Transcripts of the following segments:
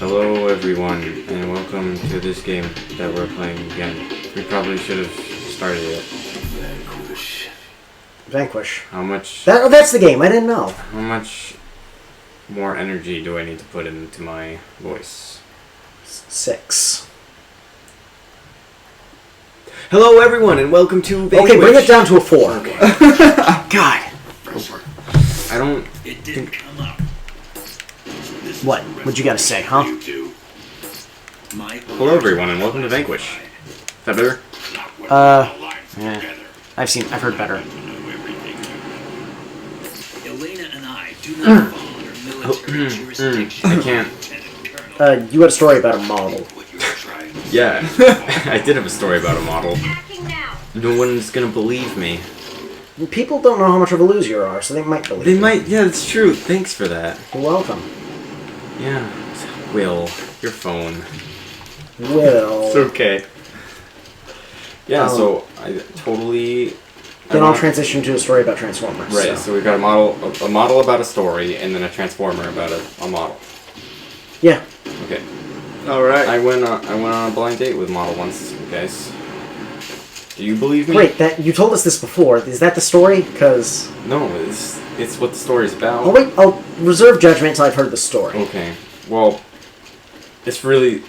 Hello everyone, and welcome to this game that we're playing again. We probably should have started it. Vanquish. How much... That's the game, I didn't know. How much more energy do I need to put into my voice? 6. Hello everyone, and welcome to Vanquish. Okay, bring it down to a 4. Okay. God. I don't It didn't think... come up. What? What'd you gotta say, huh? Hello everyone, and welcome to Vanquish. Is that better? I've heard better. Elena and I do not fall under military jurisdiction. I can't... You had a story about a model. Yeah, I did have a story about a model. No one's gonna believe me. People don't know how much of a loser you are, so they might believe They you. might, yeah, that's true. Thanks for that. You're welcome. Yeah. Will, your phone. Will. It's okay. Yeah, so I totally... Then I'll transition to a story about Transformers. Right, so we've got a model about a story, and then a Transformer about a model. Yeah. Okay. Alright. I went on a blind date with model once, guys. Do you believe me? Wait, you told us this before. Is that the story? Because... No, it's what the story's about. Oh wait, I'll reserve judgment until I've heard the story. Okay. Well, it's really...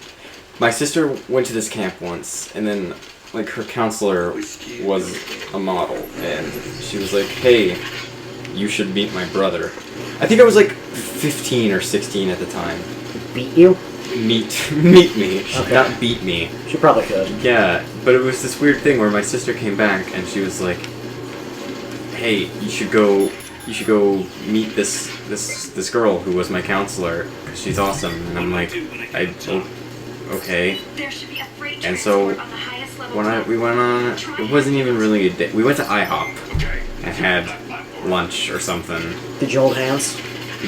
My sister went to this camp once, and then, like, her counselor was a model, and she was like, hey, you should meet my brother. I think I was, like, 15 or 16 at the time. Beat you? Meet me. Okay. Not beat me. She probably could. Yeah, but it was this weird thing where my sister came back, and she was like, hey, you should go meet this girl who was my counselor, because she's awesome. And I'm like, okay. And so when we went on, it wasn't even really a date. We went to IHOP and had lunch or something. Did you hold hands?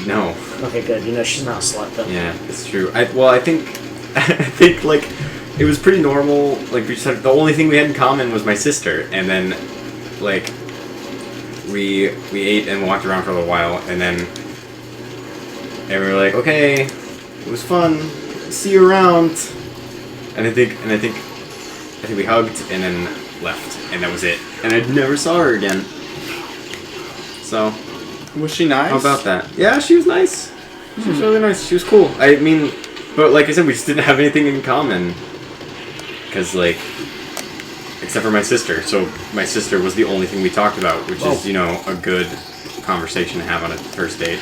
No. Okay, good. You know she's not a slut, though. Yeah, it's true. I think like it was pretty normal. Like we just had, the only thing we had in common was my sister, and then like we ate and walked around for a little while, and we were like, okay, it was fun. See you around. And I think we hugged and then left, and that was it. And I never saw her again. So. Was she nice? How about that? Yeah, she was nice. She was really nice. She was cool. I mean, but like I said, we just didn't have anything in common. Because, like, except for my sister. So my sister was the only thing we talked about, which is, you know, a good conversation to have on a first date.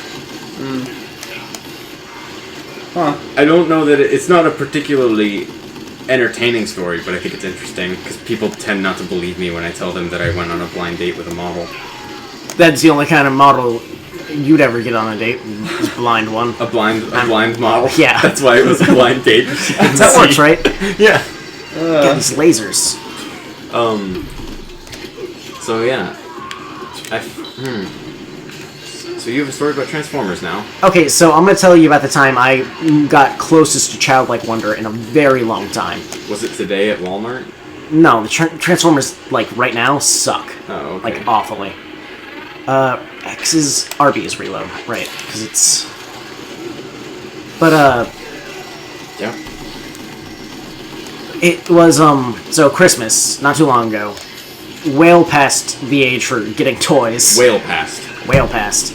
Huh. I don't know that it's not a particularly entertaining story, but I think it's interesting because people tend not to believe me when I tell them that I went on a blind date with a model. That's the only kind of model you'd ever get on a date. Is blind one. A blind model? Yeah. That's why it was a blind date. That works, right? Yeah. Got these lasers. So yeah. So you have a story about Transformers now. Okay, so I'm gonna tell you about the time I got closest to childlike wonder in a very long time. Was it today at Walmart? No, the Transformers, like, right now, suck. Oh, okay. Like, awfully. X's Arby's reload, right, because it's... But, Yeah. it was, so Christmas, not too long ago, well past the age for getting toys. Whale passed. Well past.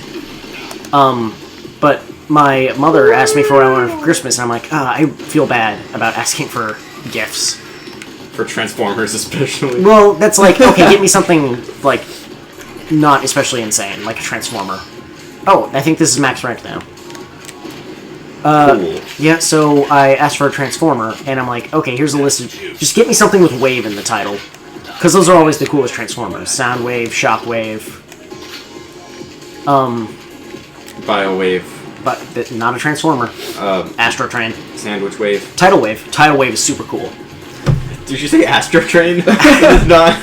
But my mother asked me for what I wanted for Christmas, and I'm like, I feel bad about asking for gifts. For Transformers especially. Well, that's like, okay, get me something, like, not especially insane, like a Transformer. Oh, I think this is max rank now. Cool. Yeah, so I asked for a Transformer, and I'm like, okay, here's a list of... Just get me something with Wave in the title. Because those are always the coolest Transformers. Soundwave, Shockwave. BioWave. But not a Transformer. Astro Train. Sandwich Wave. Tidal Wave. Tidal Wave is super cool. Did you say Astro Train? It's not.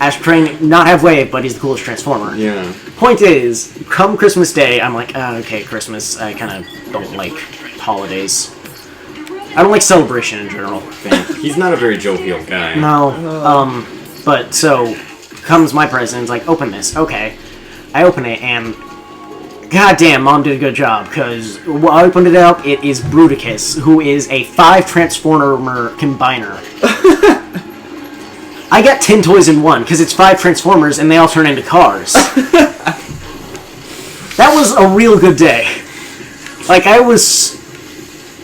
Astro Train, not have Wave, but he's the coolest Transformer. Yeah. Point is, come Christmas Day, I'm like, okay, Christmas, I kind of don't like holidays. I don't like celebration in general. He's not a very jovial guy. No, but so, comes my present, it's like, open this. Okay. I open it, and goddamn, Mom did a good job, because when I opened it up, it is Bruticus, who is a 5-Transformer combiner. I got 10 toys in one, because it's 5 Transformers, and they all turn into cars. That was a real good day. Like, that was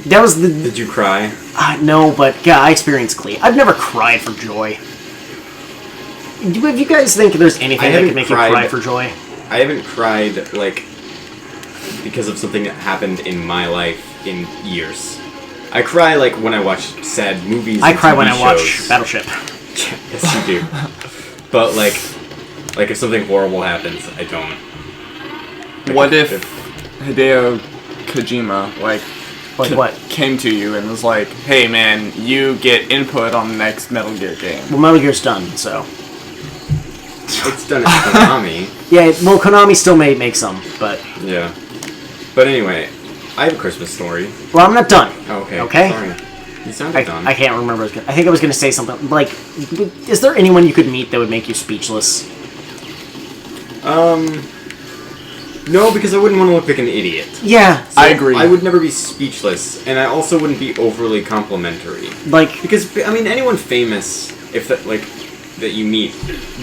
the... Did you cry? No, but, God, I experienced glee. I've never cried for joy. Do you guys think there's anything that could make you cry for joy? I haven't cried, like, because of something that happened in my life in years. I cry, like, when I watch sad movies. I cry when TV I watch shows. Battleship. Yes, you do. But, like if something horrible happens, I don't. Like, What if Hideo Kojima, like what? came to you and was like, hey man, you get input on the next Metal Gear game? Well, Metal Gear's done, so... It's done at Konami. Yeah, well, Konami still may make some, but... Yeah. But anyway, I have a Christmas story. Well, I'm not done. Oh, okay. Okay? Sorry. You sounded done. I can't remember. I think I was going to say something, like... Is there anyone you could meet that would make you speechless? No, because I wouldn't want to look like an idiot. Yeah. I agree. I would never be speechless, and I also wouldn't be overly complimentary. Like... Because, I mean, anyone famous, if that, like, that you meet,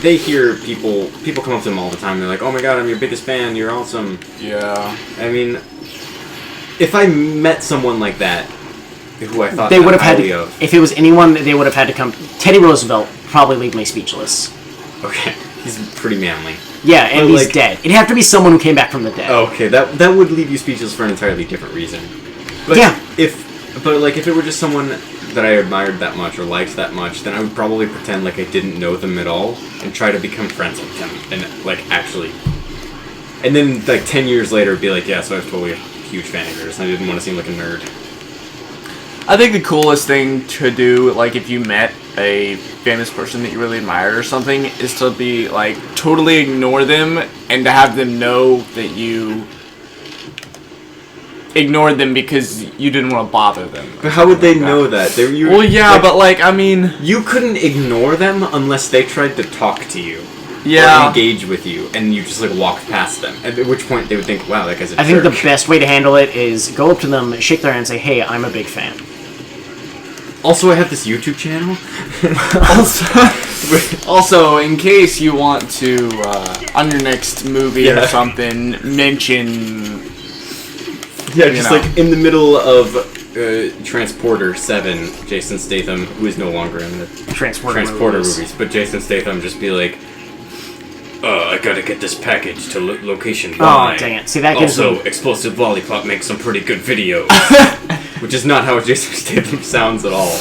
they hear people come up to them all the time, they're like, oh my god, I'm your biggest fan, you're awesome. Yeah. I mean, if I met someone like that, who I thought They would have had highly to... of... If it was anyone, they would have had to come... Teddy Roosevelt probably leave me speechless. Okay, he's pretty manly. Yeah, and But, he's like- dead. It'd have to be someone who came back from the dead. Oh, okay, that would leave you speechless for an entirely different reason. But Yeah. if it were just someone that I admired that much or liked that much, then I would probably pretend like I didn't know them at all and try to become friends with them and like actually. And then like 10 years later, be like, yeah, so I was totally a huge fan of yours. And I didn't want to seem like a nerd. I think the coolest thing to do, like if you met a famous person that you really admired or something, is to be like totally ignore them and to have them know that you ignored them because you didn't want to bother them. But how would they know that? Well, yeah, but like, I mean... You couldn't ignore them unless they tried to talk to you. Yeah. Or engage with you, and you just like walked past them. At which point they would think, wow, that guy's a I think the jerk. best way to handle it is go up to them, shake their hand, and say, hey, I'm a big fan. Also, I have this YouTube channel. Also, in case you want to, on your next movie or Yeah. something, mention... Yeah, You just know. like in the middle of Transporter 7, Jason Statham, who is no longer in the Transporter movies, but Jason Statham just be like, I gotta get this package to location Y. Oh, dang it. See, that gives Also, me... Explosive Lollipop makes some pretty good videos. Which is not how Jason Statham sounds at all.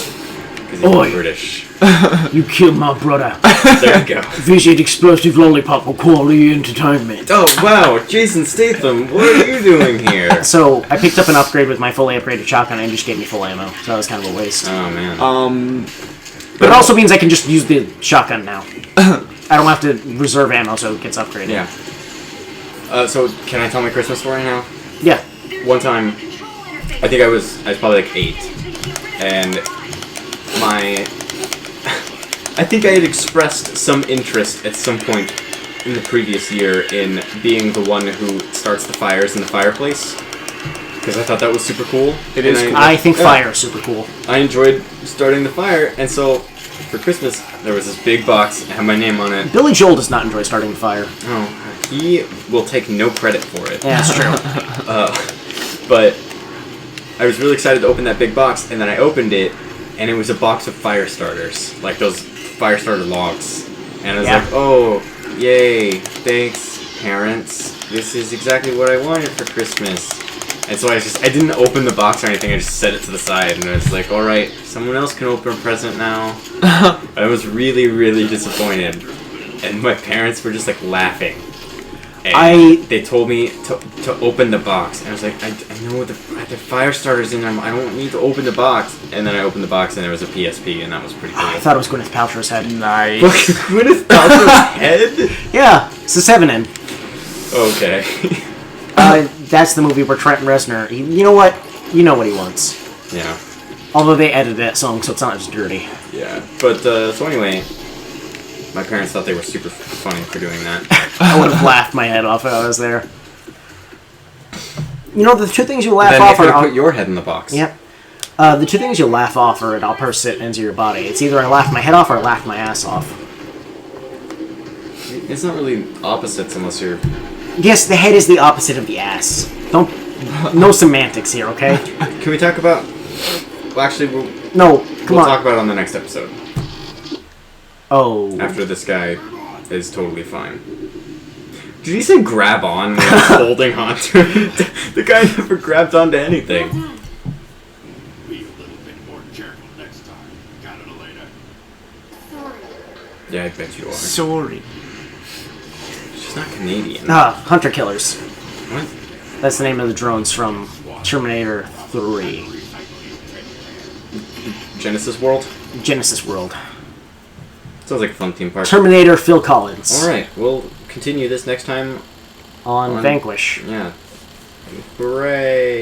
Because he's Oi. British. You killed my brother. There you go. Visit Explosive Lollipop for quality entertainment. Oh, wow, Jason Statham, what are you doing here? So, I picked up an upgrade with my fully upgraded shotgun and it just gave me full ammo. So that was kind of a waste. Oh, man. But it also means I can just use the shotgun now. I don't have to reserve ammo so it gets upgraded. Yeah. So, can I tell my Christmas story now? Yeah. One time, I think I was probably like 8, and I think I had expressed some interest at some point in the previous year in being the one who starts the fires in the fireplace, because I thought that was super cool. It is And cool. I think fire is super cool. I enjoyed starting the fire, and so for Christmas there was this big box that had my name on it. Billy Joel does not enjoy starting the fire. Oh, he will take no credit for it. Yeah, that's true. But I was really excited to open that big box, and then I opened it, and it was a box of fire starters, like those fire starter logs. And I was Yeah. like, oh, yay, thanks, parents. This is exactly what I wanted for Christmas. And so I didn't open the box or anything, I just set it to the side, and I was like, alright, someone else can open a present now. I was really, really disappointed. And my parents were just like laughing. And they told me to open the box, and I was like, I know the fire starters in them. I don't need to open the box. And then I opened the box, and there was a PSP, and that was pretty cool. I thought it was Gwyneth Paltrow's head. Nice. Gwyneth Paltrow's head? Yeah, it's a 7-in. Okay. That's the movie where Trent Reznor, you know what? You know what he wants. Yeah. Although they edited that song, so it's not as dirty. Yeah. But so anyway, my parents thought they were super funny for doing that. I would have laughed my head off if I was there. You know, the two things you laugh Then off you could are... put your head in the box. Yep. The two things you laugh off are at opposite ends of your body. It's either I laugh my head off or I laugh my ass off. It's not really opposites unless you're... Yes, the head is the opposite of the ass. Don't... No semantics here, okay? Can we talk about... Well, actually, we'll Come on. talk about it on the next episode. Oh. After this guy is totally fine. Did he say grab on when he was holding on to it? The guy never grabbed onto anything. Be a little bit more careful next time. Got it, Elena? Yeah, I bet you are. Sorry. She's not Canadian. Hunter Killers. What? That's the name of the drones from Terminator 3. Genesis World? Genesis World. Sounds like a fun theme park. Terminator Phil Collins. Alright, we'll continue this next time On Vanquish. Yeah. Hooray!